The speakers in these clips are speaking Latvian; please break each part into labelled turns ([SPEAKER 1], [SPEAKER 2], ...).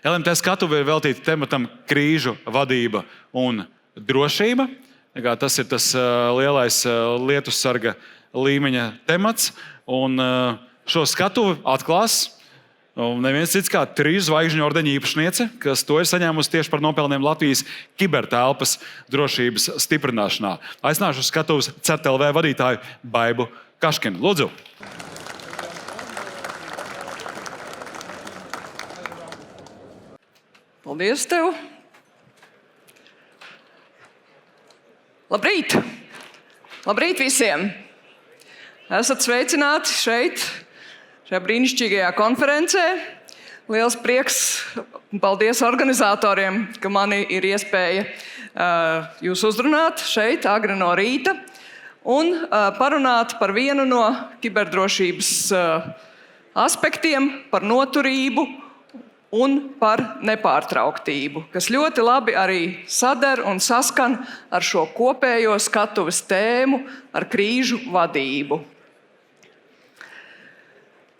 [SPEAKER 1] LMT skatuve ir veltīta tematam krīžu vadība un drošība. Tas ir tas lielais lietussarga līmeņa temats. Un šo skatuvi atklās neviens cits kā 3 zvaigžņu ordeņa īpašniece, kas to ir saņēmusi tieši par nopelniem Latvijas kibertelpas drošības stiprināšanā. Aicināšu uz skatuves CERT.LV vadītāju Baibu Kaškinu. Lūdzu!
[SPEAKER 2] Paldies tev! Labrīt! Labrīt visiem! Esat sveicināti šeit, šajā brīnišķīgajā konferencē. Liels prieks un paldies organizatoriem, ka mani ir iespēja jūs uzrunāt šeit agri no rīta un parunāt par vienu no kiberdrošības aspektiem, par noturību un par nepārtrauktību, kas ļoti labi arī sader un saskan ar šo kopējo skatuves tēmu, ar krīžu vadību.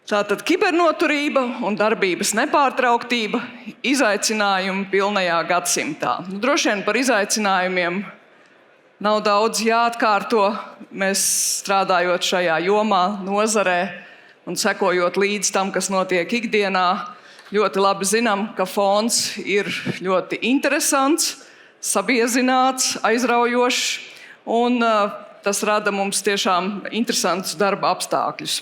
[SPEAKER 2] Tātad kibernoturība un darbības nepārtrauktība izaicinājumi pilnajā gadsimtā. Droši vien par izaicinājumiem nav daudz jāatkārto. Mēs strādājot šajā jomā, nozarē un sekojot līdz tam, kas notiek ikdienā, ļoti labi zinām, ka fons ir ļoti interesants, sabiezināts, aizraujošs, un tas rada mums tiešām interesantus darba apstākļus.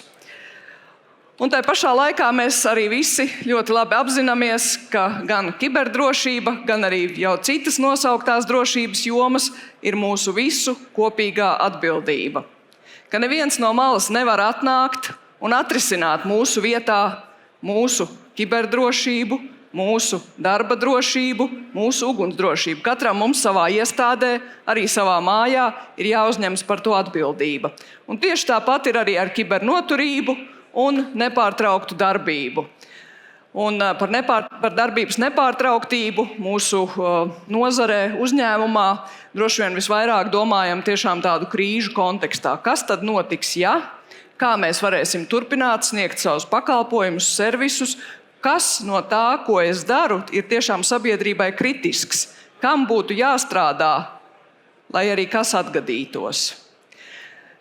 [SPEAKER 2] Un tai pašā laikā mēs arī visi ļoti labi apzināmies, ka gan kiberdrošība, gan arī jau citas nosauktās drošības jomas ir mūsu visu kopīgā atbildība. Ka neviens no malas nevar atnākt un atrisināt mūsu vietā mūsu kiberdrošību, mūsu darba drošību, mūsu ugunsdrošību. Katram mums savā iestādē, arī savā mājā ir jāuzņemas par to atbildība. Un tieši tāpat ir arī ar kibernoturību un nepārtrauktu darbību. Un par darbības nepārtrauktību mūsu nozarē, uzņēmumā droši vien visvairāk domājam tiešām tādu krīžu kontekstā. Kas tad notiks, ja? Kā mēs varēsim turpināt sniegt savus pakalpojumus, servisus? Kas no tā, ko es daru, ir tiešām sabiedrībai kritisks? Kam būtu jāstrādā, lai arī kas atgadītos?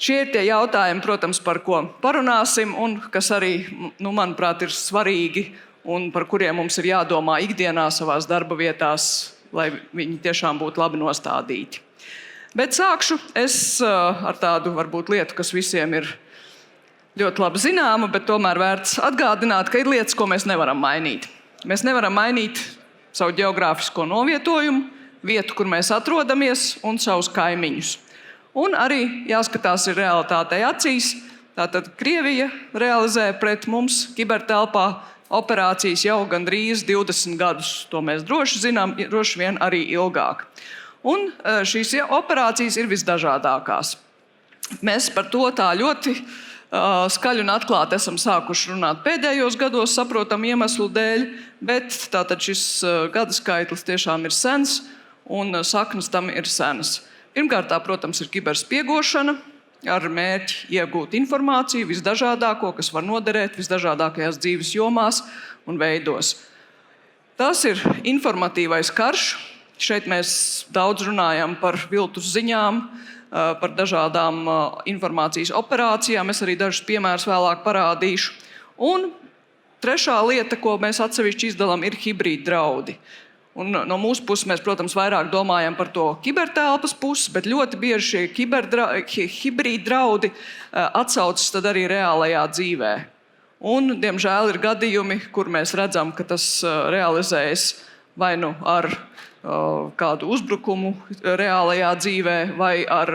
[SPEAKER 2] Šie ir tie jautājumi, protams, par ko parunāsim un kas arī, manuprāt, ir svarīgi un par kuriem mums ir jādomā ikdienā savās darba vietās, lai viņi tiešām būtu labi nostādīti. Bet sākšu es ar tādu varbūt lietu, kas visiem ir ļoti labi zināma, bet tomēr vērts atgādināt, ka ir lietas, ko mēs nevaram mainīt. Mēs nevaram mainīt savu geogrāfisko novietojumu, vietu, kur mēs atrodamies, un savus kaimiņus. Un arī jāskatās ir realitātei acīs. Tātad Krievija realizē pret mums kibertelpā operācijas jau gandrīz 20 gadus. To mēs droši zinām, droši vien arī ilgāk. Un šīs operācijas ir visdažādākās. Mēs par to tā ļoti skaļi un atklāti esam sākuši runāt pēdējos gados, saprotam iemeslu dēļ, bet tātad šis gada skaitlis tiešām ir sens un saknes tam ir senas. Pirmkārt, protams, ir kiberspiegošana ar mērķi iegūt informāciju visdažādāko, kas var noderēt visdažādākajās dzīves jomās un veidos. Tas ir informatīvais karš. Šeit mēs daudz runājam par viltus ziņām, par dažādām informācijas operācijām. Es arī dažus piemērus vēlāk parādīšu. Un trešā lieta, ko mēs atsevišķi izdalām, ir hibrīd draudi. Un no mūsu puses mēs, protams, vairāk domājam par to kibertelpas pusi, bet ļoti bieži šie hibrīd draudi atsaucas tad arī reālajā dzīvē. Un, diemžēl, ir gadījumi, kur mēs redzam, ka tas realizējas vai nu ar kādu uzbrukumu reālajā dzīvē, vai ar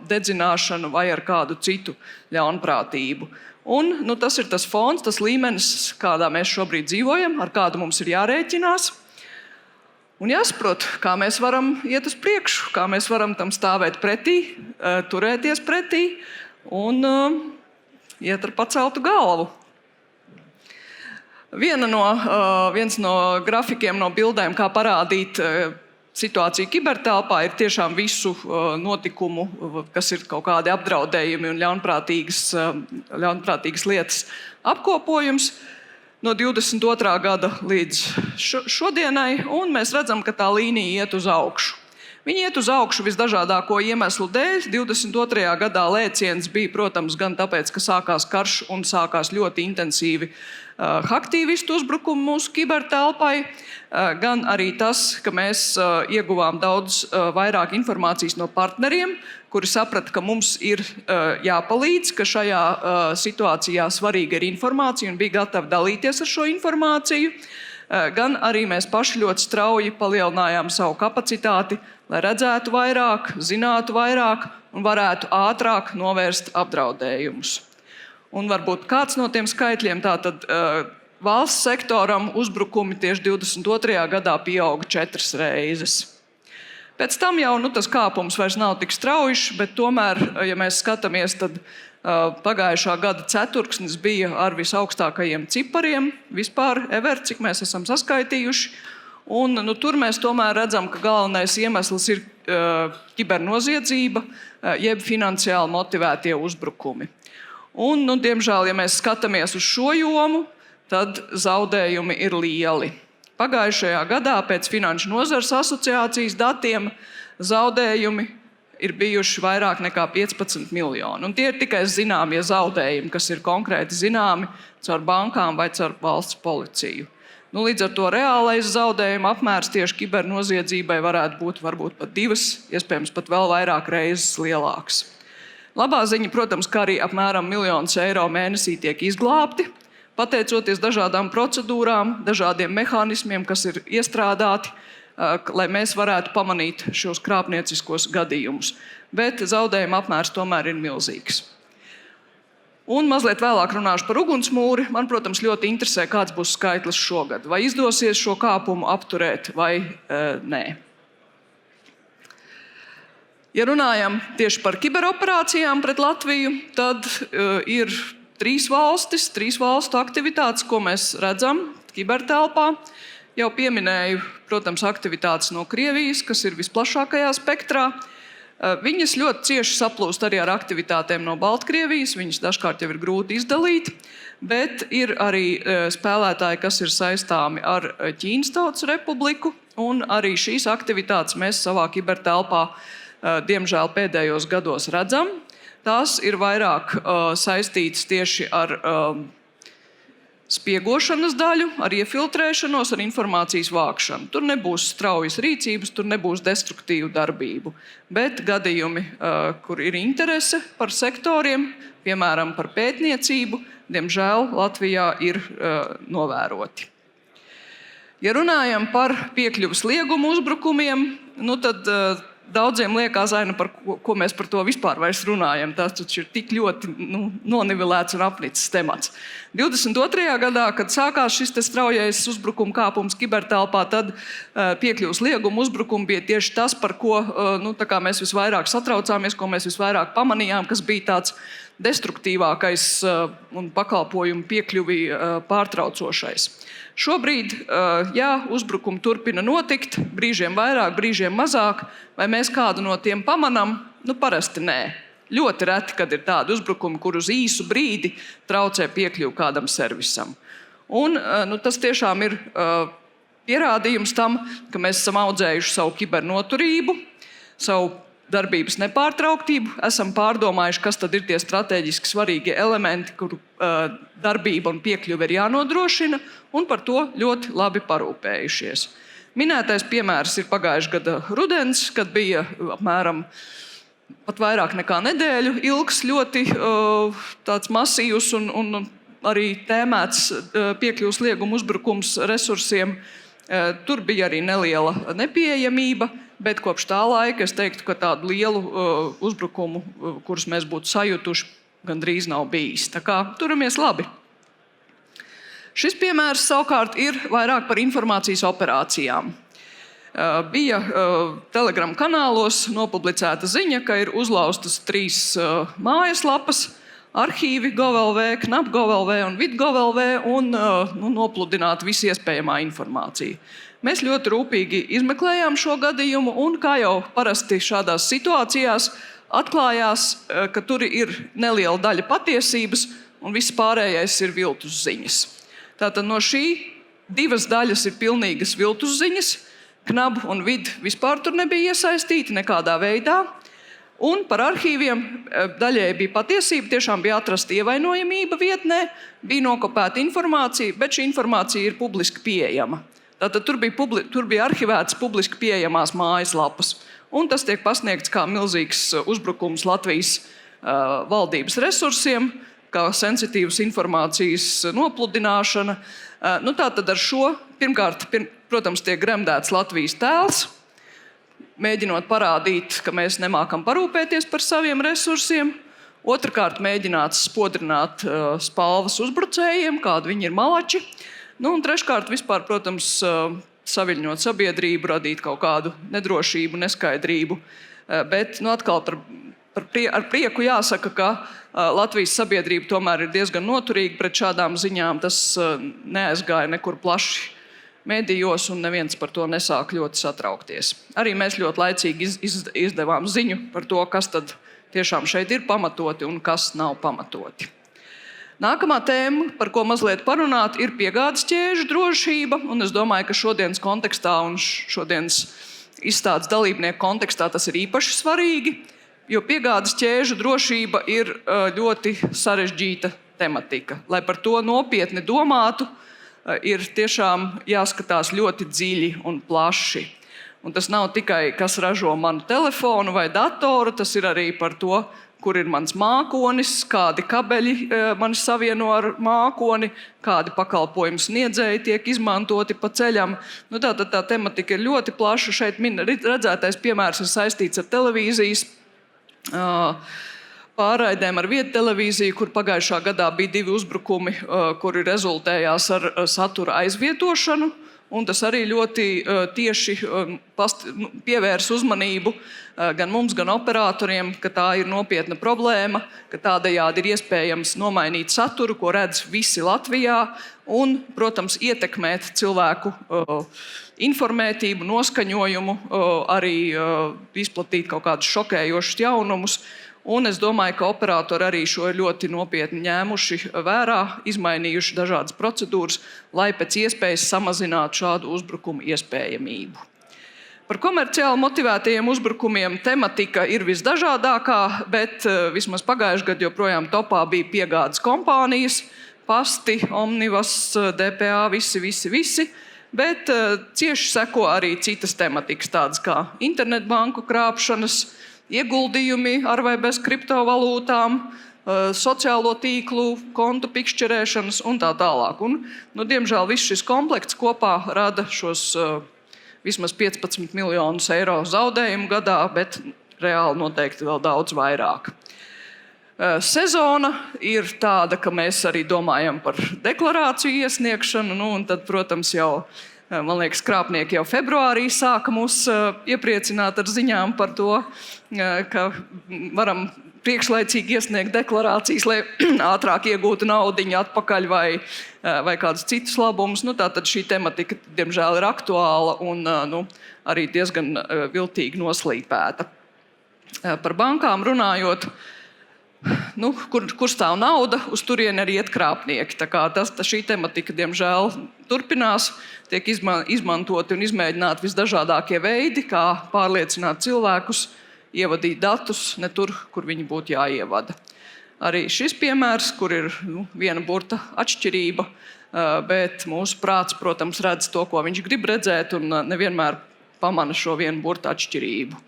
[SPEAKER 2] dedzināšanu, vai ar kādu citu ļaunprātību. Un tas ir tas fons, tas līmenis, kādā mēs šobrīd dzīvojam, ar kādu mums ir jārēķinās. Un jāsaprot, kā mēs varam iet uz priekšu, kā mēs varam tam stāvēt pretī, turēties pretī un iet ar paceltu galvu. Viens no grafikiem, no bildēm, kā parādīt situāciju kibertelpā, ir tiešām visu notikumu, kas ir kaut kādi apdraudējumi un ļaunprātīgas lietas apkopojums. no 22. gada līdz šodienai, un mēs redzam, ka tā līnija iet uz augšu. Viņi iet uz augšu visdažādāko iemeslu dēļ. 22. gadā lēciens bija, protams, gan tāpēc, ka sākās karš un sākās ļoti intensīvi haktīvistu uzbrukumi mūsu kibertelpai, gan arī tas, ka mēs ieguvām daudz vairāk informācijas no partneriem, kuri saprata, ka mums ir jāpalīdz, ka šajā situācijā svarīga ir informācija un bija gatavi dalīties ar šo informāciju. Gan arī mēs paši ļoti strauji palielinājām savu kapacitāti, lai redzētu vairāk, zinātu vairāk un varētu ātrāk novērst apdraudējumus. Un varbūt kāds no tiem skaitļiem, tātad valsts sektoram uzbrukumi tieši 22. gadā pieauga 4 reizes. Pēc tam jau tas kāpums vairs nav tik straujš, bet tomēr, ja mēs skatāmies, tad pagājušā gada ceturksnis bija ar visaugstākajiem cipariem vispār ever, cik mēs esam saskaitījuši. Un tur mēs tomēr redzam, ka galvenais iemesls ir kibernoziedzība, jeb finansiāli motivētie uzbrukumi. Un, diemžēl, ja mēs skatāmies uz šo jomu, tad zaudējumi ir lieli. Pagājušajā gadā pēc Finanšu nozares asociācijas datiem zaudējumi ir bijuši vairāk nekā 15 miljoni. Un tie ir tikai zināmie zaudējumi, kas ir konkrēti zināmi caur bankām vai caur valsts policiju. Līdz ar to reālais zaudējuma apmērs tieši kibernoziedzībai varētu būt varbūt pat 2, iespējams pat vēl vairāk reizes lielāks. Labā ziņa, protams, ka arī apmēram 1 000 000 eiro mēnesī tiek izglābti, pateicoties dažādām procedūrām, dažādiem mehānismiem, kas ir iestrādāti, lai mēs varētu pamanīt šos krāpnieciskos gadījumus. Bet zaudējuma apmērs tomēr ir milzīgs. Un mazliet vēlāk runāšu par ugunsmūri. Man, protams, ļoti interesē, kāds būs skaitlis šogad. Vai izdosies šo kāpumu apturēt vai nē. Ja runājam tieši par kiberoperācijām pret Latviju, tad ir 3 valstu aktivitātes, ko mēs redzam kibertelpā. Jau pieminēju, protams, aktivitātes no Krievijas, kas ir visplašākajā spektrā. Viņas ļoti cieši saplūst arī ar aktivitātēm no Baltkrievijas, viņas dažkārt jau ir grūti izdalīt, bet ir arī spēlētāji, kas ir saistāmi ar Ķīnas Tautas Republiku, un arī šīs aktivitātes mēs savā kibertelpā diemžēl pēdējos gados redzam. Tās ir vairāk saistītas tieši ar spiegošanas daļu, ar iefiltrēšanos, ar informācijas vākšanu. Tur nebūs straujas rīcības, tur nebūs destruktīvu darbību. Bet gadījumi, kur ir interese par sektoriem, piemēram par pētniecību, diemžēl Latvijā ir novēroti. Ja runājam par piekļuvas liegumu uzbrukumiem, tad daudziem liekas, par ko mēs par to vispār vairs runājam. Tas taču ir tik ļoti nonivelēts un apnicis temats. 22. gadā, kad sākās šis straujais uzbrukuma kāpums kibertelpā, tad piekļuvas lieguma uzbrukumi bija tieši tas, par ko mēs visvairāk satraucāmies, ko mēs visvairāk pamanījām, kas bija tāds destruktīvākais un pakalpojumu piekļuvi pārtraucošais. Šobrīd, uzbrukumi turpina notikt, brīžiem vairāk, brīžiem mazāk, vai mēs kādu no tiem pamanām? Parasti nē. Ļoti reti, kad ir tādi uzbrukumi, kur uz īsu brīdi traucē piekļuvi kādam servisam. Un tas tiešām ir pierādījums tam, ka mēs esam audzējuši savu kibernoturību, savu darbības nepārtrauktību, esam pārdomājuši, kas tad ir tie strateģiski svarīgie elementi, kuru darbība un piekļuve ir jānodrošina, un par to ļoti labi parūpējušies. Minētais piemērs ir pagājušā gada rudens, kad bija apmēram pat vairāk nekā nedēļu ilgs, ļoti tāds masīvs un arī tēmēts piekļuvas lieguma uzbrukums resursiem. Tur bija arī neliela nepieejamība, bet kopš tā laika es teiktu, ka tādu lielu uzbrukumu, kurus mēs būtu sajutuši, gandrīz nav bijis. Tā kā turamies labi. Šis piemērs savukārt ir vairāk par informācijas operācijām. Bija Telegram kanālos nopublicēta ziņa, ka ir uzlauztas 3 mājaslapas, arhīvi Gov.lv, Knap Gov.lv un Vid Gov.lv un nopludināta visa iespējamā informācija. Mēs ļoti rūpīgi izmeklējām šo gadījumu un, kā jau parasti šādās situācijās, atklājās, ka tur ir neliela daļa patiesības un viss pārējais ir viltus ziņas. Tātad no šī 2 daļas ir pilnīgas viltus ziņas. KNAB un VID vispār tur nebija iesaistīti nekādā veidā. Un par arhīviem daļēji bija patiesība, tiešām bija atrasta ievainojamība vietnē, bija nokopēta informācija, bet šī informācija ir publiski pieejama. Tātad tur bija arhivētas publiski pieejamās mājaslapas. Un tas tiek pasniegts kā milzīgs uzbrukums Latvijas valdības resursiem, kā sensitīvas informācijas nopludināšana. Tātad ar šo, pirmkārt, protams, tiek gremdēts Latvijas tēls, mēģinot parādīt, ka mēs nemākam parūpēties par saviem resursiem. Otrakārt, mēģināts spodrināt spalvas uzbrucējiem, kādi viņi ir malači. Un treškārt, vispār, protams, saviļņot sabiedrību, radīt kaut kādu nedrošību, neskaidrību. Bet atkal ar prieku jāsaka, ka Latvijas sabiedrība tomēr ir diezgan noturīga pret šādām ziņām. Tas neaizgāja nekur plaši medijos, un neviens par to nesāk ļoti satraukties. Arī mēs ļoti laicīgi izdevām ziņu par to, kas tad tiešām šeit ir pamatoti un kas nav pamatoti. Nākamā tēma, par ko mazliet parunāt, ir piegādes ķēžu drošība. Un es domāju, ka šodienas kontekstā un šodienas izstādes dalībnieku kontekstā tas ir īpaši svarīgi, jo piegādes ķēžu drošība ir ļoti sarežģīta tematika. Lai par to nopietni domātu, ir tiešām jāskatās ļoti dziļi un plaši. Un tas nav tikai, kas ražo manu telefonu vai datoru, tas ir arī par to, kur ir mans mākonis, kādi kabeļi mani savieno ar mākoni, kādi pakalpojumu sniedzēji tiek izmantoti pa ceļam. Tātad tā tematika ir ļoti plaša. Šeit redzētais piemērs ir saistīts ar televīzijas pārraidēm ar viedtelevīziju, kur pagājušā gadā bija 2 uzbrukumi, kuri rezultējās ar satura aizvietošanu. Un tas arī ļoti tieši pievērs uzmanību gan mums, gan operatoriem, ka tā ir nopietna problēma, ka tādējādi ir iespējams nomainīt saturu, ko redz visi Latvijā, un, protams, ietekmēt cilvēku informētību, noskaņojumu, arī izplatīt kaut kādus šokējošus jaunumus. Un es domāju, ka operatori arī šo ir ļoti nopietni ņēmuši vērā, izmainījuši dažādas procedūras, lai pēc iespējas samazinātu šādu uzbrukumu iespējamību. Par komerciāli motivētajiem uzbrukumiem tematika ir visdažādākā, bet vismaz pagājušajā gadā joprojām topā bija piegādes kompānijas, pasti, Omnivas, DPA, visi. Bet cieši seko arī citas tematikas, tādas kā internetbanku krāpšanas, ieguldījumi ar vai bez kriptovalūtām, sociālo tīklu, kontu pikšķerēšanas un tā tālāk. Un, diemžēl viss šis komplekts kopā rada šos vismaz 15 miljonus eiro zaudējumu gadā, bet reāli noteikti vēl daudz vairāk. Sezona ir tāda, ka mēs arī domājam par deklarāciju iesniegšanu, un tad, protams, man liekas, krāpnieki jau februārī sāka mūs iepriecināt ar ziņām par to, ka varam priekšlaicīgi iesniegt deklarācijas, lai ātrāk iegūtu naudiņu atpakaļ vai kādus citus labumus. Tātad šī tematika, diemžēl, ir aktuāla un arī diezgan viltīgi noslīpēta. Par bankām runājot, kur stāv nauda, uz turieni arī iet krāpnieki. Tā kā šī tematika, diemžēl, turpinās, tiek izmantoti un izmēģināti visdažādākie veidi, kā pārliecināt cilvēkus, ievadīt datus ne tur, kur viņi būtu jāievada. Arī šis piemērs, kur ir viena burta atšķirība, bet mūsu prāts, protams, redz to, ko viņš grib redzēt, un nevienmēr pamana šo vienu burtu atšķirību.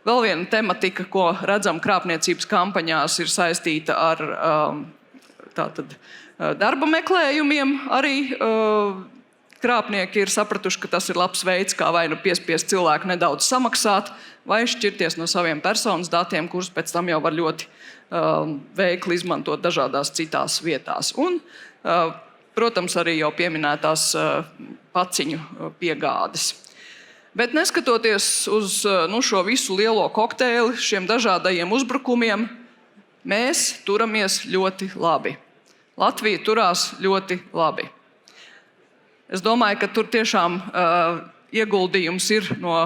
[SPEAKER 2] Vēl viena tematika, ko redzam krāpniecības kampaņās, ir saistīta ar darba meklējumiem. Arī krāpnieki ir sapratuši, ka tas ir labs veids, kā vai piespiest cilvēku nedaudz samaksāt, vai šķirties no saviem personas datiem, kurus pēc tam jau var ļoti veikli izmantot dažādās citās vietās. Un, protams, arī jau pieminētās paciņu piegādes. Bet neskatoties uz šo visu lielo kokteili, šiem dažādajiem uzbrukumiem, mēs turamies ļoti labi. Latvija turās ļoti labi. Es domāju, ka tur tiešām ieguldījums ir no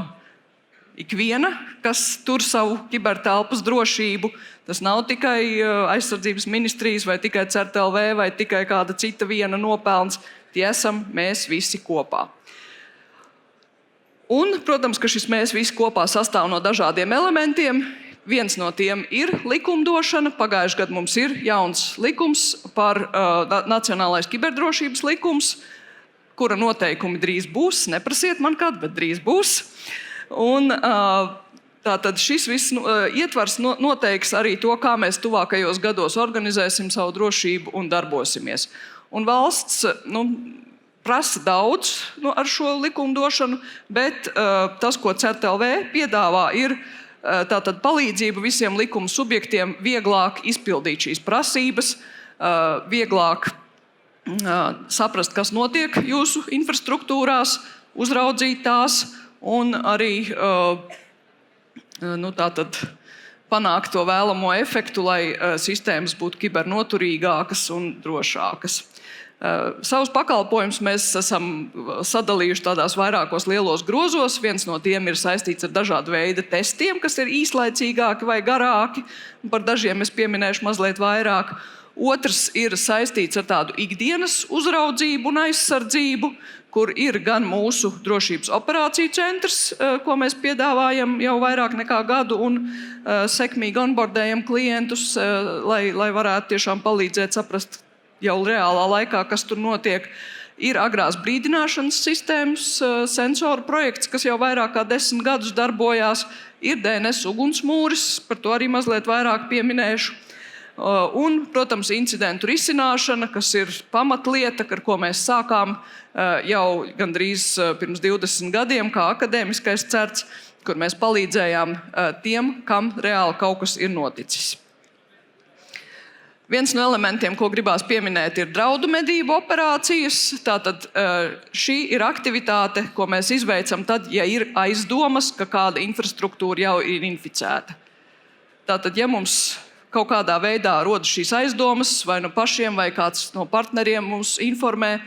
[SPEAKER 2] ikviena, kas tur savu kibertelpas drošību. Tas nav tikai aizsardzības ministrijas vai tikai CERT LV vai tikai kāda cita viena nopelns. Tie esam mēs visi kopā. Un, protams, ka šis mēs visi kopā sastāv no dažādiem elementiem. Viens no tiem ir likumdošana. Pagājušajā gadā mums ir jauns likums par Nacionālais kiberdrošības likums, kura noteikumi drīz būs. Neprasiet man kad, bet drīz būs. Un tātad šis viss ietvars noteiks arī to, kā mēs tuvākajos gados organizēsim savu drošību un darbosimies. Un valsts prasa daudz ar šo likumdošanu, bet tas, ko CERT.LV piedāvā, ir tātad palīdzība visiem likuma subjektiem vieglāk izpildīt šīs prasības, vieglāk saprast, kas notiek jūsu infrastruktūrās, uzraudzīt tās un arī tātad panākt to vēlamo efektu, lai sistēmas būtu kibernoturīgākas un drošākas. Savus pakalpojumus mēs esam sadalījuši tādās vairākos lielos grozos. Viens no tiem ir saistīts ar dažādu veidu testiem, kas ir īslaicīgāki vai garāki. Par dažiem es pieminēšu mazliet vairāk. Otrs ir saistīts ar tādu ikdienas uzraudzību un aizsardzību, kur ir gan mūsu drošības operāciju centrs, ko mēs piedāvājam jau vairāk nekā gadu, un sekmīgi onboardējam klientus, lai varētu tiešām palīdzēt saprast jau reālā laikā, kas tur notiek. Ir agrās brīdināšanas sistēmas sensoru projekts, kas jau vairāk kā 10 gadus darbojās. Ir DNS ugunsmūris, par to arī mazliet vairāk pieminēšu. Un, protams, incidentu risināšana, kas ir pamatlieta, ar ko mēs sākām jau gandrīz pirms 20 gadiem, kā akadēmiskais CERTs, kur mēs palīdzējām tiem, kam reāli kaut kas ir noticis. Viens no elementiem, ko gribās pieminēt, ir draudu medību operācijas. Tātad šī ir aktivitāte, ko mēs izveicam tad, ja ir aizdomas, ka kāda infrastruktūra jau ir inficēta. Tātad, ja mums kaut kādā veidā rodas šīs aizdomas, vai no pašiem, vai kāds no partneriem mums informē,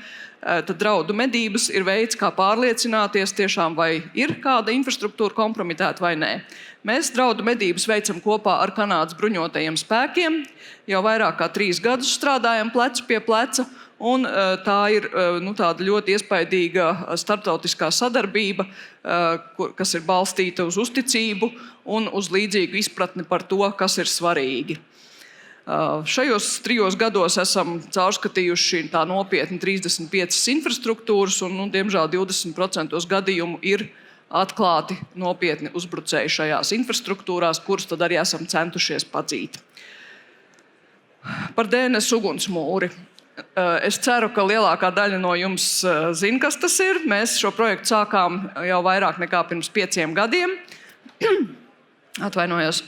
[SPEAKER 2] tad draudu medības ir veids, kā pārliecināties tiešām, vai ir kāda infrastruktūra kompromitēta vai nē. Mēs draudu medības veicam kopā ar Kanādas bruņotajiem spēkiem. Jau vairāk kā 3 gadus strādājam plecu pie pleca, un tā ir tāda ļoti iespaidīga starptautiskā sadarbība, kas ir balstīta uz uzticību un uz līdzīgu izpratni par to, kas ir svarīgi. Šajos 3 gados esam caurskatījuši tā nopietni 35 infrastruktūras, un, diemžēl, 20% gadījumu ir atklāti nopietni uzbrucēji šajās infrastruktūrās, kurus tad arī esam centušies padzīt. Par DNS ugunsmūri. Es ceru, ka lielākā daļa no jums zina, kas tas ir. Mēs šo projektu sākām jau vairāk nekā pirms 5 gadiem. Atvainojos.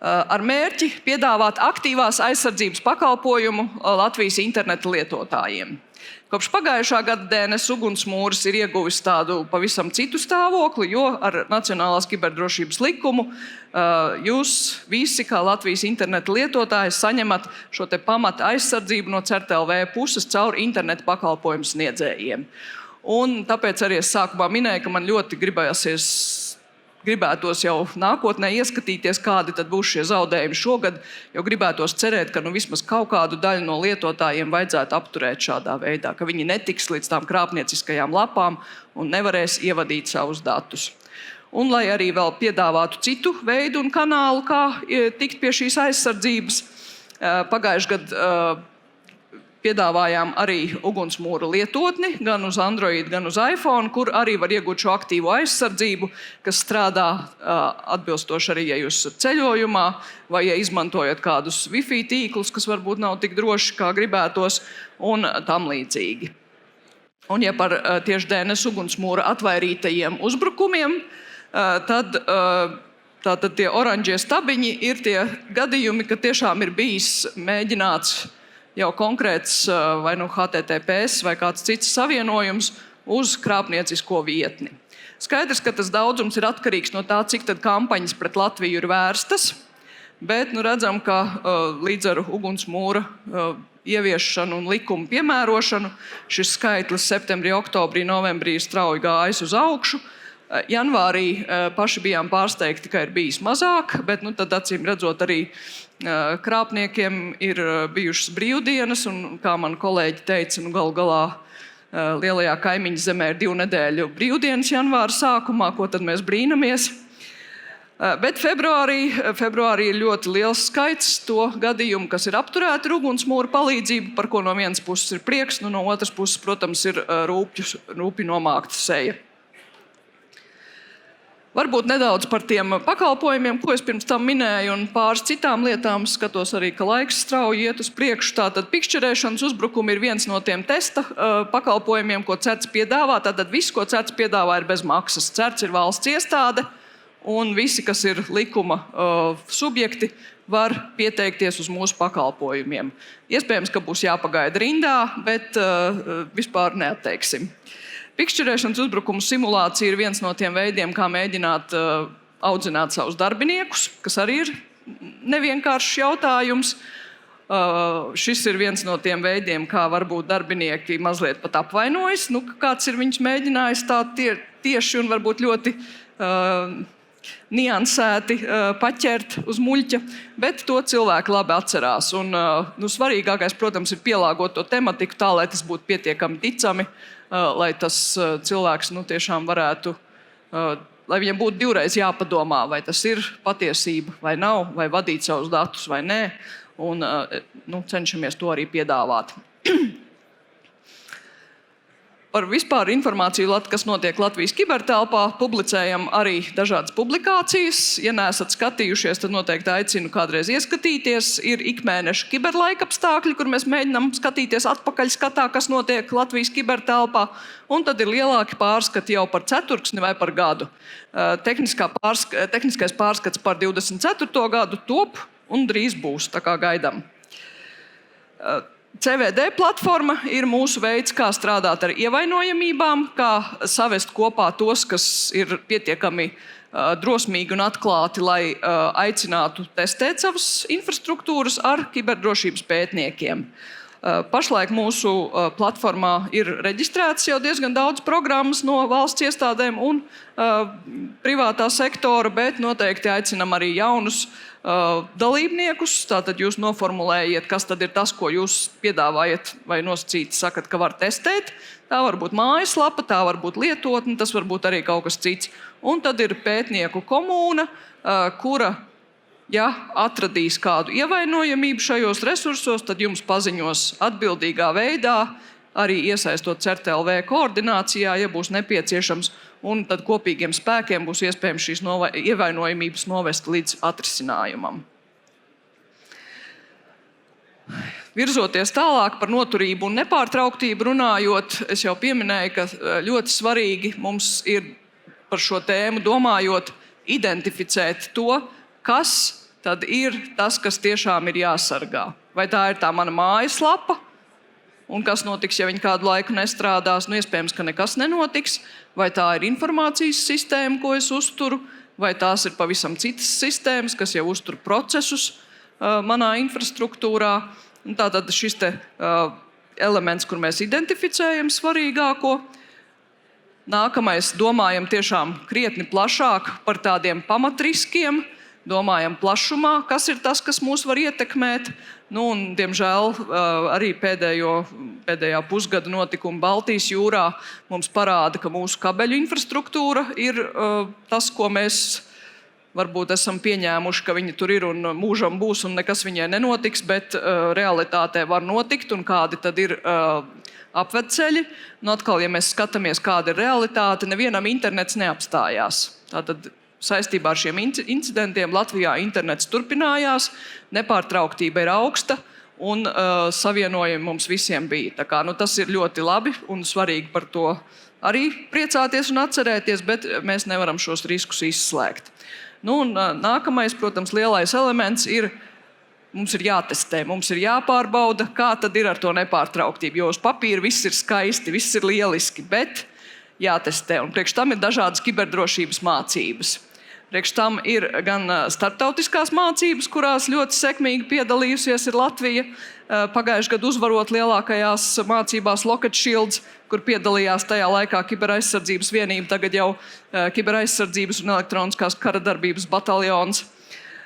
[SPEAKER 2] Ar mērķi piedāvāt aktīvās aizsardzības pakalpojumu Latvijas interneta lietotājiem. Kopš pagājušā gada DNS ugunsmūris ir ieguvis tādu pavisam citu stāvokli, jo ar Nacionālās kiberdrošības likumu jūs visi, kā Latvijas interneta lietotāji, saņemat šo te pamata aizsardzību no CERT.LV puses caur interneta pakalpojumu sniedzējiem. Un tāpēc arī es sākumā minēju, ka man ļoti gribētos jau nākotnē ieskatīties, kādi tad būs šie zaudējumi šogad, jo gribētos cerēt, ka vismaz kaut kādu daļu no lietotājiem vajadzētu apturēt šādā veidā, ka viņi netiks līdz tām krāpnieciskajām lapām un nevarēs ievadīt savus datus. Un lai arī vēl piedāvātu citu veidu un kanālu, kā tikt pie šīs aizsardzības, pagājušajā gadā piedāvājām arī ugunsmūra lietotni, gan uz Android, gan uz iPhone, kur arī var iegūt šo aktīvo aizsardzību, kas strādā atbilstoši arī, ja jūs esat ceļojumā, vai ja izmantojat kādus Wi-Fi tīklus, kas varbūt nav tik droši, kā gribētos, un tam līdzīgi. Un ja par tieši DNS ugunsmūra atvairītajiem uzbrukumiem, tad tie oranžie stabiņi ir tie gadījumi, ka tiešām ir bijis mēģināts jau konkrēts vai HTTPS vai kāds cits savienojums uz krāpniecisko vietni. Skaidrs, ka tas daudzums ir atkarīgs no tā, cik tad kampaņas pret Latviju ir vērstas, bet redzam, ka līdz ar ugunsmūra ieviešanu un likumu piemērošanu šis skaitlis septembrī, oktobrī, novembrī ir strauji gājis uz augšu. Janvārī paši bijām pārsteigti, ka ir bijis mazāk, bet tad acīm redzot arī krāpniekiem ir bijušas brīvdienas, un kā man kolēģi teica, galu galā lielajā kaimiņu zemē ir 2 nedēļu brīvdienas janvāra sākumā, ko tad mēs brīnamies. Bet februārī ir ļoti liels skaits to gadījumu, kas ir apturēti ar ugunsmūra palīdzību, par ko no vienas puses ir prieks, no otras puses, protams, ir rūpju nomākta seja. Varbūt nedaudz par tiem pakalpojumiem, ko es pirms tam minēju, un pāris citām lietām. Skatos arī, ka laiks strauji iet uz priekšu. Tātad pikšķerēšanas uzbrukumi ir viens no tiem testa pakalpojumiem, ko CERTS piedāvā. Tātad viss, ko CERTS piedāvā, ir bez maksas. CERTS ir valsts iestāde, un visi, kas ir likuma subjekti, var pieteikties uz mūsu pakalpojumiem. Iespējams, ka būs jāpagaida rindā, bet vispār neatteiksim. Pikšķerēšanas uzbrukumu simulācija ir viens no tiem veidiem, kā mēģināt audzināt savus darbiniekus, kas arī ir nevienkāršs jautājums. Šis ir viens no tiem veidiem, kā varbūt darbinieki mazliet pat apvainojas. Kāds ir viņus mēģinājis tā tieši un varbūt ļoti niansēti paķert uz muļķa, bet to cilvēki labi atcerās. Un, svarīgākais, protams, ir pielāgot to tematiku tā, lai tas būtu pietiekami ticami, lai tas cilvēks tiešām varētu, lai viņam būtu divreiz jāpadomā, vai tas ir patiesība vai nav, vai vadīt savus datus vai nē, un cenšamies to arī piedāvāt. Par vispār informāciju, kas notiek Latvijas kibertelpā, publicējam arī dažādas publikācijas. Ja neesat skatījušies, tad noteikti aicinu kādreiz ieskatīties. Ir ikmēneša kiberlaikapstākļi, kur mēs mēģinām skatīties atpakaļskatā, kas notiek Latvijas kibertelpā. Un tad ir lielāki pārskati jau par ceturksni vai par gadu. Tehniskais pārskats par 24. gadu top un drīz būs, tā kā gaidām. CVD platforma ir mūsu veids, kā strādāt ar ievainojamībām, kā savest kopā tos, kas ir pietiekami drosmīgi un atklāti, lai aicinātu testēt savas infrastruktūras ar kiberdrošības pētniekiem. Pašlaik mūsu platformā ir reģistrēts jau diezgan daudz programmas no valsts iestādēm un privātā sektora, bet noteikti aicinam arī jaunus dalībniekus. Tātad jūs noformulējiet, kas tad ir tas, ko jūs piedāvājat vai nosacīti sakat, ka var testēt. Tā var būt mājaslapa, tā var būt lietotne, tas var būt arī kaut kas cits. Un tad ir pētnieku komūna, kura, ja atradīs kādu ievainojamību šajos resursos, tad jums paziņos atbildīgā veidā, arī iesaistot CERT.LV koordinācijā, ja būs nepieciešams, un tad kopīgiem spēkiem būs iespējams šīs ievainojamības novest līdz atrisinājumam. Virzoties tālāk par noturību un nepārtrauktību runājot, es jau pieminēju, ka ļoti svarīgi mums ir par šo tēmu domājot, identificēt to, kas tad ir tas, kas tiešām ir jāsargā. Vai tā ir tā mana mājaslapa, un kas notiks, ja viņi kādu laiku nestrādās? Iespējams, ka nekas nenotiks. Vai tā ir informācijas sistēma, ko es uzturu, vai tās ir pavisam citas sistēmas, kas jau uztur procesus manā infrastruktūrā. Tātad šis elements, kur mēs identificējam svarīgāko. Nākamais, domājam tiešām krietni plašāk par tādiem pamatriskiem, domājam plašumā, kas ir tas, kas mūs var ietekmēt. Un, diemžēl, arī pēdējā pusgada notikuma Baltijas jūrā mums parāda, ka mūsu kabeļu infrastruktūra ir tas, ko mēs varbūt esam pieņēmuši, ka viņi tur ir un mūžam būs un nekas viņai nenotiks, bet realitātē var notikt un kādi tad ir apvedceļi. Atkal, ja mēs skatāmies, kāda ir realitāte, nevienam internets neapstājās. Tātad saistībā ar šiem incidentiem Latvijā internets turpinājās, nepārtrauktība ir augsta un savienojumi mums visiem bija. Tā kā, tas ir ļoti labi un svarīgi par to arī priecāties un atcerēties, bet mēs nevaram šos riskus izslēgt. Nākamais, protams, lielais elements ir, mums ir jātestē, mums ir jāpārbauda, kā tad ir ar to nepārtrauktību, jo uz papīra viss ir skaisti, viss ir lieliski, bet jātestē. Un priekš tam ir dažādas kiberdrošības mācības. Priekš tam ir gan starptautiskās mācības, kurās ļoti sekmīgi piedalījusies ir Latvija. Pagājušajā gadā uzvarot lielākajās mācībās Lockheed Shields, kur piedalījās tajā laikā kiberaizsardzības vienība, tagad jau kiberaizsardzības un elektroniskās kara darbības bataljons.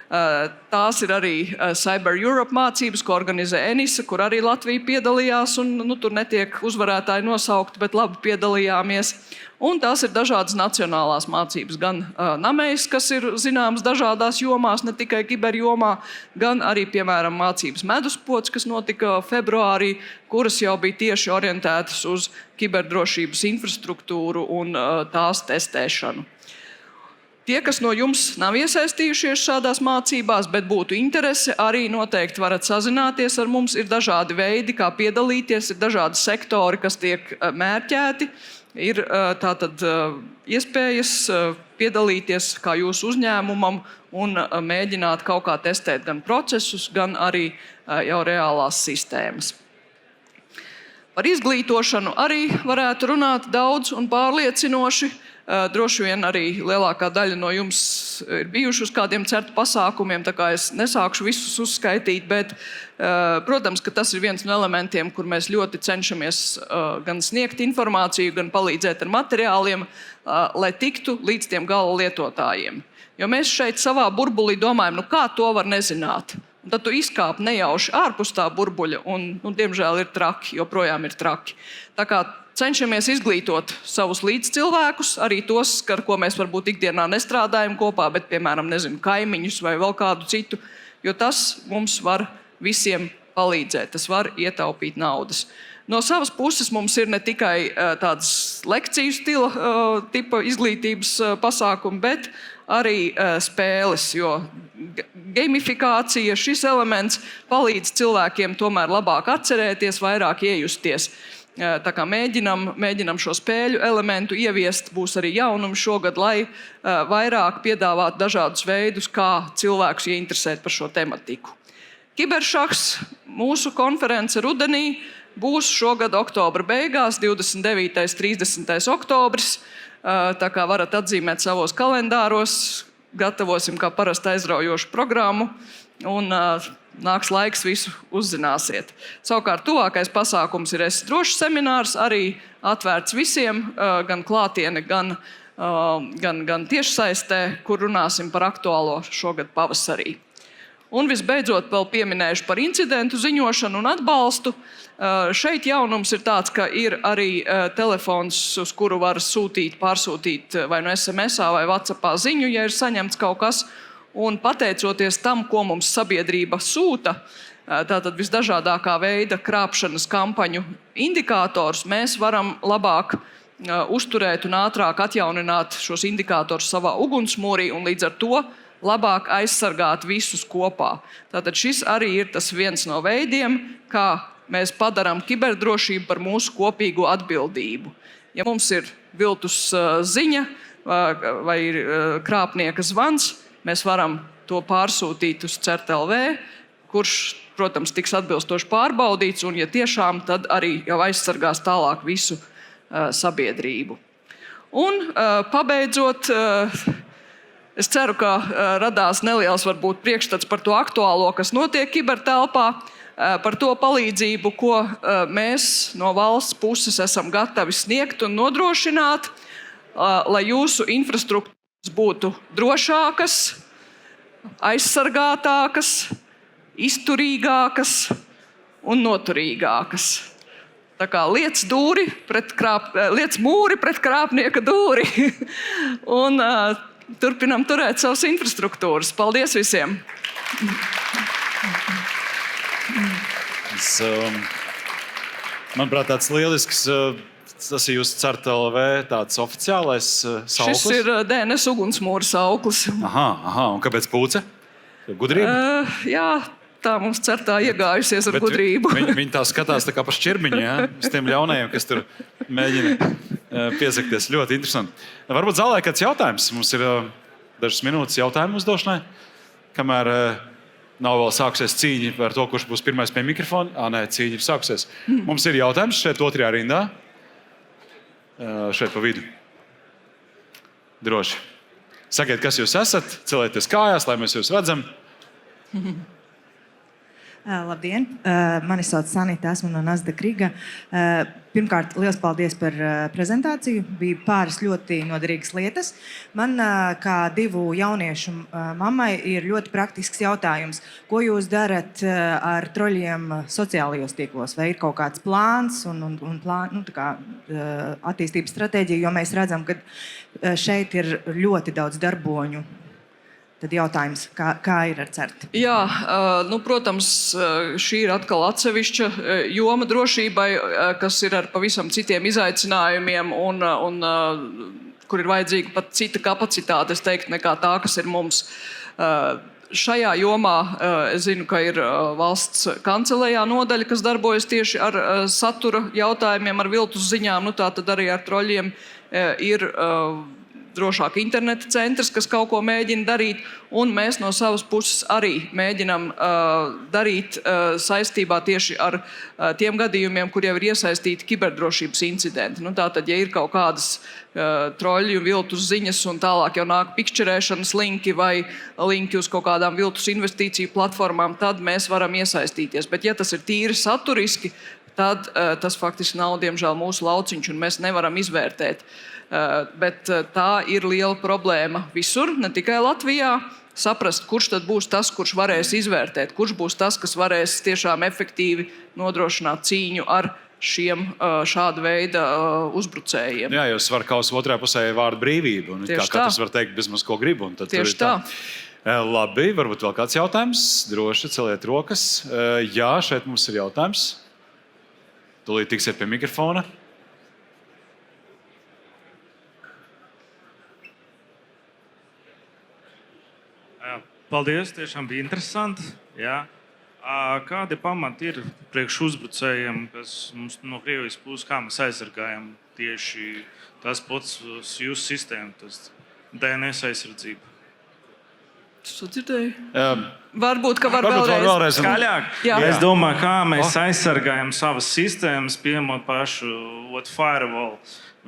[SPEAKER 2] Tās ir arī Cyber Europe mācības, ko organizē ENISA, kur arī Latvija piedalījās. Tur netiek uzvarētāji nosaukti, bet labi piedalījāmies. Un tās ir dažādas nacionālās mācības, gan NAMEJS, kas ir zināmas dažādās jomās, ne tikai kiberjomā, gan arī, piemēram, mācības meduspods, kas notika februārī, kuras jau bija tieši orientētas uz kiberdrošības infrastruktūru un tās testēšanu. Tie, kas no jums nav iesaistījušies šādās mācībās, bet būtu interese, arī noteikti varat sazināties ar mums. Ir dažādi veidi, kā piedalīties, ir dažādi sektori, kas tiek mērķēti. Ir tātad iespējas piedalīties kā jūsu uzņēmumam un mēģināt kaut kā testēt gan procesus, gan arī jau reālās sistēmas. Par izglītošanu arī varētu runāt daudz un pārliecinoši. Droši vien arī lielākā daļa no jums ir bijuši uz kādiem certu pasākumiem, tā kā es nesākšu visus uzskaitīt, bet, protams, ka tas ir viens no elementiem, kur mēs ļoti cenšamies gan sniegt informāciju, gan palīdzēt ar materiāliem, lai tiktu līdz tiem gala lietotājiem. Jo mēs šeit savā burbulī domājam, kā to var nezināt. Un tad tu izkāp nejauši ārpus tā burbuļa un, diemžēl, ir traki, joprojām ir traki. Tā kā cenšamies izglītot savus līdzcilvēkus, arī tos, ar ko mēs varbūt ikdienā nestrādājam kopā, bet, piemēram, kaimiņus vai vēl kādu citu, jo tas mums var visiem palīdzēt, tas var ietaupīt naudas. No savas puses mums ir ne tikai tādas lekciju stila tipa izglītības pasākumi, bet arī spēles, jo gamifikācija, šis elements palīdz cilvēkiem tomēr labāk atcerēties, vairāk iejusties. Tā kā mēģinam šo spēļu elementu ieviest, būs arī jaunumi šogad, lai vairāk piedāvātu dažādus veidus, kā cilvēkus ieinteresēt par šo tematiku. Kiberšahs, mūsu konference rudenī, būs šogad oktobra beigās, 29. 30. oktobris. Tā kā varat atzīmēt savos kalendāros, gatavosim kā parasti aizraujošu programmu un nāks laiks, visu uzzināsiet. Savukārt tuvākais pasākums ir Esi drošs seminārs, arī atvērts visiem, gan klātiene, gan tiešsaistē, kur runāsim par aktuālo šogad pavasarī. Un visbeidzot vēl pieminēšu par incidentu ziņošanu un atbalstu. Šeit jaunums ir tāds, ka ir arī telefons, uz kuru var pārsūtīt vai no SMS-ā vai WhatsAppā ziņu, ja ir saņemts kaut kas. Un pateicoties tam, ko mums sabiedrība sūta, tātad visdažādākā veida krāpšanas kampaņu indikātors, mēs varam labāk uzturēt un ātrāk atjaunināt šos indikātorus savā ugunsmūrī un līdz ar to labāk aizsargāt visus kopā. Tātad šis arī ir tas viens no veidiem, kā mēs padarām kiberdrošību par mūsu kopīgo atbildību. Ja mums ir viltus ziņa vai ir krāpnieka zvans, mēs varam to pārsūtīt uz CERT.LV, kurš, protams, tiks atbilstoši pārbaudīts, un ja tiešām, tad arī jau aizsargās tālāk visu sabiedrību. Un pabeidzot, es ceru, ka radās neliels varbūt priekšstats par to aktuālo, kas notiek kibertelpā, par to palīdzību, ko mēs no valsts puses esam gatavi sniegt un nodrošināt, lai jūsu infrastruktūras būtu drošākas, aizsargātākas, izturīgākas un noturīgākas. Tā kā liec mūri pret krāpnieka dūri un turpinam turēt savas infrastruktūras. Paldies visiem!
[SPEAKER 1] Manuprāt, tāds lielisks, tas ir jūsu CERT.LV tāds oficiālais sauklis?
[SPEAKER 2] Šis ir DNS ugunsmūra sauklis.
[SPEAKER 1] Aha, un kāpēc pūce? Gudrība?
[SPEAKER 2] Jā, tā mums CERT.LV iegājusies ar gudrību.
[SPEAKER 1] Viņi tā skatās tā kā pa šķirmiņu, ja? Uz tiem ļaunajiem, kas tur mēģina piesakties. Ļoti interesanti. Varbūt zālē kāds jautājums. Mums ir dažas minūtes jautājumu uzdošanai, kamēr nav vēl sākusies cīņa par to, kurš būs pirmais pie mikrofona. Nē, cīņa ir sākusies. Mums ir jautājums šeit otrajā rindā. Šeit pa vidu. Droši. Sakiet, kas jūs esat, celieties kājās, lai mēs jūs redzam.
[SPEAKER 3] Labdien! Mani sauc Sanita, esmu no Nasdaq Riga. Pirmkārt, liels paldies par prezentāciju. Bija pāris ļoti noderīgas lietas. Man, kā 2 jauniešu mammai, ir ļoti praktisks jautājums. Ko jūs darat ar troļļiem sociālajos tīklos? Vai ir kaut kāds plāns un attīstības stratēģija? Jo mēs redzam, ka šeit ir ļoti daudz darboņu. Tad jautājums, kā ir ar CERT?
[SPEAKER 2] Jā, protams, šī ir atkal atsevišķa joma drošībai, kas ir ar pavisam citiem izaicinājumiem un kur ir vajadzīga pat cita kapacitāte, es teiktu, nekā tā, kas ir mums. Šajā jomā es zinu, ka ir valsts kancelējā nodaļa, kas darbojas tieši ar satura jautājumiem, ar viltus ziņām, tā tad arī ar troļļiem ir drošāk interneta centrs, kas kaut ko mēģina darīt, un mēs no savas puses arī mēģinām darīt saistībā tieši ar tiem gadījumiem, kur jau ir iesaistīti kiberdrošības incidenti. Tātad, ja ir kaut kādas troļļu viltus ziņas un tālāk jau nāk pikšķerēšanas linki vai linki uz kaut kādām viltus investīciju platformām, tad mēs varam iesaistīties. Bet ja tas ir tīri saturiski, tad tas faktiski nav, diemžēl, mūsu lauciņš, un mēs nevaram izvērtēt. Bet tā ir liela problēma visur, ne tikai Latvijā. Saprast, kurš tad būs tas, kurš varēs izvērtēt, kurš būs tas, kas varēs tiešām efektīvi nodrošināt cīņu ar šiem šāda veida uzbrucējiem.
[SPEAKER 1] Jā, jo svarkaus otrā pusē ir vārda brīvība, un kā katrs var teikt bezmaz ko grib.
[SPEAKER 2] Tieši tā.
[SPEAKER 1] Labi, varbūt vēl kāds jautājums? Droši celiet rokas. Jā, šeit mums ir jautājums. Tūlīt tiksiet pie mikrofona.
[SPEAKER 4] Paldies, tiešām bija interesanti. Jā. Kādi pamati ir priekš uzbrucējiem, kas mums no Krievijas puses, kā mēs aizsargājam tieši tas pats jūsu sistēmu, tas DNS aizsardzība?
[SPEAKER 2] Tu dzirdēji? Varbūt, ka var vēlreiz.
[SPEAKER 4] Skaļāk. Es domāju, kā mēs aizsargājam savas sistēmas, pieņemot pašu firewall.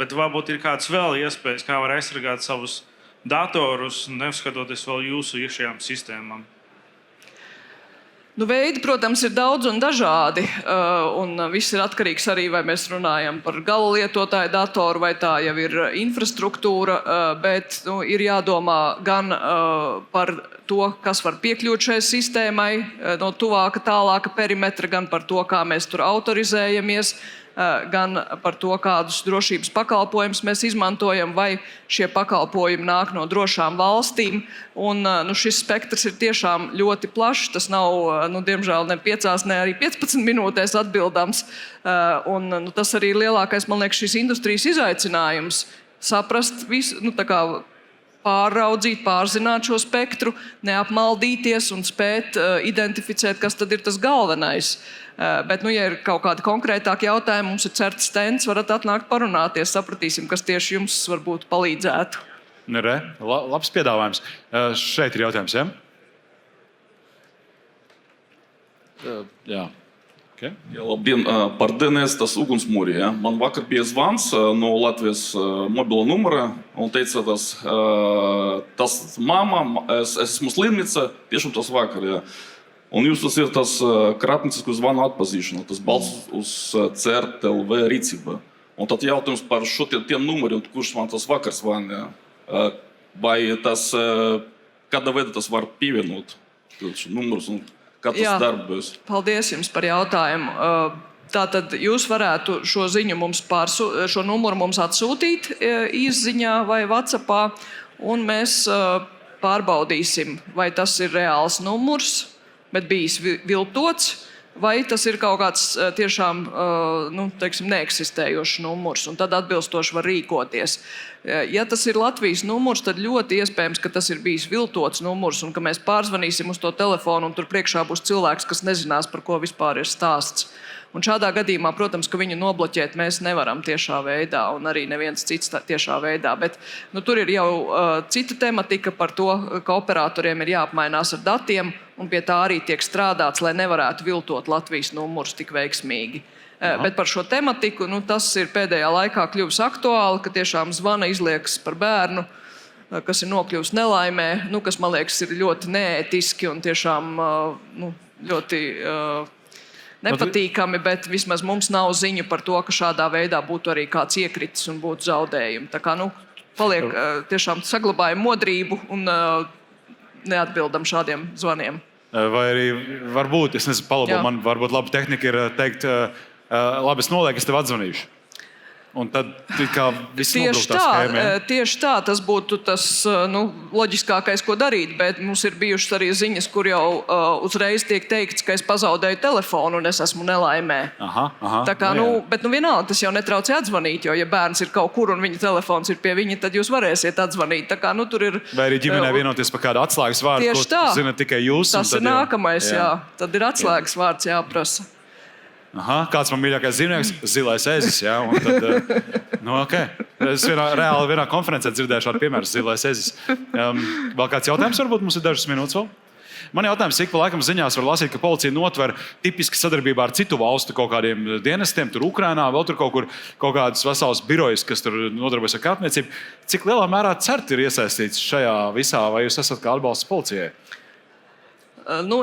[SPEAKER 4] Bet varbūt ir kāds vēl iespējas, kā var aizsargāt savus datorus, neskatoties vēl jūsu iekšējām sistēmām?
[SPEAKER 2] Veidi, protams, ir daudz un dažādi. Un viss ir atkarīgs arī, vai mēs runājam par gala lietotāju datoru, vai tā jau ir infrastruktūra. Bet ir jādomā gan par to, kas var piekļūt šai sistēmai no tuvāka, tālāka perimetra, gan par to, kā mēs tur autorizējamies, gan par to, kādus drošības pakalpojumus mēs izmantojam, vai šie pakalpojumi nāk no drošām valstīm. Un, šis spektrs ir tiešām ļoti plašs. Tas nav, diemžēl, ne 5, ne arī 15 minūtēs atbildams. Un, tas arī ir lielākais, man liekas, šīs industrijas izaicinājums. Saprast visu, pārraudzīt, pārzināt šo spektru, neapmaldīties un spēt identificēt, kas tad ir tas galvenais. Bet, ja ir kaut kādi konkrētāki jautājumi, mums ir CERT stends, varat atnākt parunāties, sapratīsim, kas tieši jums varbūt palīdzētu.
[SPEAKER 1] Labs piedāvājums. Šeit ir jautājums, ja? Jā. Okay.
[SPEAKER 5] Jā, labdien, par DNS tas ugunsmūri. Ja? Man vakar bija zvans no Latvijas mobilo numura un teica, tas mamma, es esmu slimnīca, tiešām tas vakar. Ja? Un jūs tas ir tas krāpniecisku zvanu atpazīšana, tas balsts uz CERT LV rīcība. Un tad jautājums par šo tiem numuriem, kurš man tas vakar zvana. Ja? Vai tas, kādā veidā tas var pievienot numurus un kā tas darbojas?
[SPEAKER 2] Paldies jums par jautājumu. Tātad jūs varētu šo ziņu šo numuru mums atsūtīt īsziņā vai WhatsAppā, un mēs pārbaudīsim, vai tas ir reāls numurs, bet bijis viltots, vai tas ir kaut kāds tiešām neeksistējošs numurs, un tad atbilstoši var rīkoties. Ja tas ir Latvijas numurs, tad ļoti iespējams, ka tas ir bijis viltots numurs, un ka mēs pārzvanīsim uz to telefonu, un tur priekšā būs cilvēks, kas nezinās, par ko vispār ir stāsts. Un šādā gadījumā, protams, ka viņu nobloķēt mēs nevaram tiešā veidā, un arī neviens cits tiešā veidā. Bet tur ir jau cita tematika par to, ka operatoriem ir jāapmainās ar datiem, un pie tā arī tiek strādāts, lai nevarētu viltot Latvijas numurus tik veiksmīgi. Bet par šo tematiku, tas ir pēdējā laikā kļuvis aktuāli, ka tiešām zvana izliekas par bērnu, kas ir nokļuvis nelaimē, kas, man liekas, ir ļoti neētiski un tiešām ļoti nepatīkami, bet vismaz mums nav ziņu par to, ka šādā veidā būtu arī kāds iekritis un būtu zaudējumi. Tā kā paliek tiešām saglabājam modrību un neatbildam šādiem zvaniem.
[SPEAKER 1] Vai arī varbūt, es nezinu, palabo, man varbūt laba tehnika ir teikt, labi, es nolieku, es tev atzvanīšu. Un tad kā viss nobrūk tā schēma.
[SPEAKER 2] Tieši tā, tas būtu tas loģiskākais, ko darīt, bet mums ir bijušas arī ziņas, kur jau uzreiz tiek teikts, ka es pazaudēju telefonu un es esmu nelaimē. Tā kā, bet vienalga tas jau netraucē atzvanīt, jo ja bērns ir kaut kur un viņa telefons ir pie viņa, tad jūs varēsiet atzvanīt. Tā kā, tur ir...
[SPEAKER 1] Vai arī ģimenē vienoties par kādu atslēgas vārdu, ko zina tikai jūs?
[SPEAKER 2] Tas ir nākamais, jā. Tad ir atslēgas vārds jāprasa.
[SPEAKER 1] Kāds man mīļākais dzīvnieks? Zilais ezis. Ja? Tad, okay. Es reāli vienā konferencē dzirdēju šādu piemēru. Zilais ezis. Vēl kāds jautājums? Varbūt mums ir dažas minūtes vēl. Man jautājums, ik pa laikam ziņās var lasīt, ka policija notver tipiski sadarbībā ar citu valstu kaut kādiem dienestiem, tur Ukrainā, vēl tur kaut kādas veselas birojas, kas tur nodarbojas ar krāpniecību. Cik lielā mērā CERT ir iesaistīts šajā visā, vai jūs esat kā atbalsts policijai?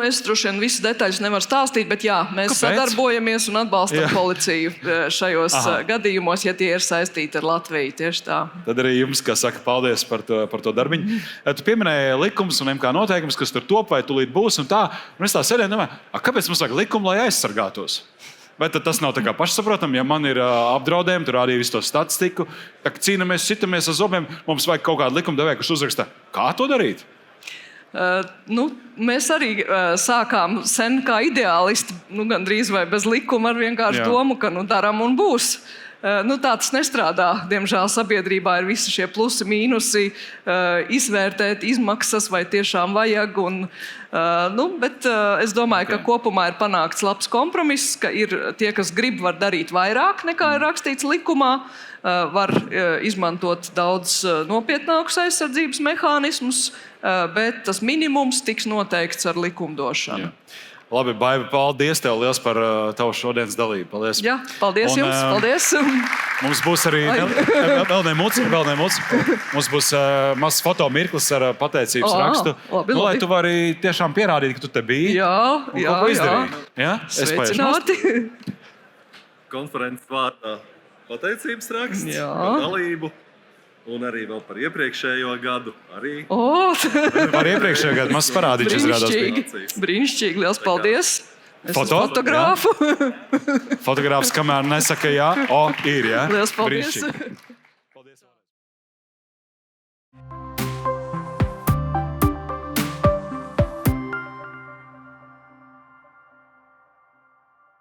[SPEAKER 2] Es droši vien visas detaļas nevaru stāstīt, bet jā, mēs sadarbojamies un atbalstam policiju šajos gadījumos, ja tie ir saistīti ar Latviju. Tieši tā.
[SPEAKER 1] Tad arī jums, kā saka, paldies par to darbiņu. Tu pieminēji likumus un MK noteikumus, kas tur top vai tūlīt būs un tā. Un es tā sēdēju, domāju, kāpēc mums vajag likumu, lai aizsargātos? Vai tas nav tā kā pašsaprotam, ja man ir apdraudējumi, tur rādīja visu to statistiku, tā kā cīnamies, sitamies ar zobiem, mums vajag kaut kādu likumdevēju, kurš uzraksta, kā to darīt?
[SPEAKER 2] Mēs arī sākām sen kā ideālisti, gandrīz vai bez likuma, ar vienkārši domu, ka darām un būs. Tā tas nestrādā. Diemžēl sabiedrībā ir visi šie plusi, mīnusi, izvērtēt izmaksas, vai tiešām vajag. Bet es domāju, ka kopumā ir panākts labs kompromiss, ka ir tie, kas grib, var darīt vairāk nekā ir rakstīts likumā, var izmantot daudz nopietnākus aizsardzības mehānismus, bet tas minimums tiks noteikts ar likumdošanu.
[SPEAKER 1] Labi, Baiba, paldies tev liels par tavu šodienas dalību. Paldies.
[SPEAKER 2] Jā, paldies jums. Paldies.
[SPEAKER 1] Mums būs arī vēl nemuc. Mums būs mazs fotomirklis ar pateicības rakstu.
[SPEAKER 2] Labi.
[SPEAKER 1] Lai tu vari tiešām pierādīt, ka tu te biji.
[SPEAKER 2] Jā.
[SPEAKER 1] Sveicināti.
[SPEAKER 6] Konferences vārtā pateicības raksts par dalību. Un arī vēl par iepriekšējo gadu.
[SPEAKER 1] Par iepriekšējo gadu mums parādīts izrādās.
[SPEAKER 2] Brīnišķīgi, liels paldies.
[SPEAKER 1] Fotogrāfu. Fotogrāfs, kamēr nesaka jā, ir, jā.
[SPEAKER 2] Liels paldies.